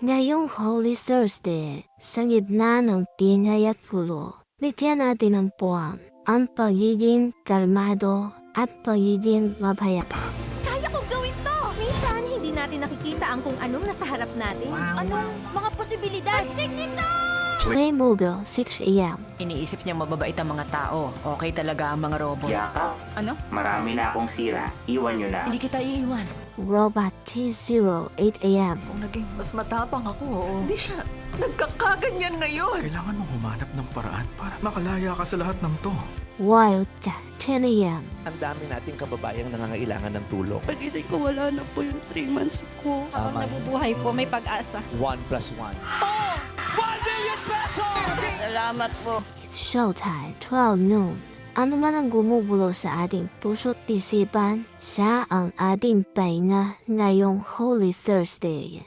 Ngayong Holy Thursday, sa gitna ng tingay at gulo, bigyan natin ng puwang ang pagiging kalmado at pagiging mapayapa. Kaya kong gawin to! Minsan, hindi natin nakikita ang kung anong nasa harap natin. Anong mga posibilidad? Astig nito! Playmobil, 6 a.m. Iniisip niyang mababait ang mga tao. Okay talaga ang mga robot. Yakap, Ano? marami na akong sira. Iwan nyo na. Hindi kita iiwan. Robot T0, 8 a.m. Kung naging mas matapang ako, hindi siya nagkakaganyan ngayon. Kailangan mong humanap ng paraan para makalaya ka sa lahat ng to. Wild Cat, 10 a.m. Ang dami nating kababayang nangangailangan ng tulong. Pagising ko, wala na po yung 3 months ko. Tama. Nabubuhay po, may pag-asa. 1 plus 1. Salamat po. It's showtime, 12 noon. Ano man ang gumugulo sa ating puso't isipan, siya ang ating pahinga ngayong Holy Thursday.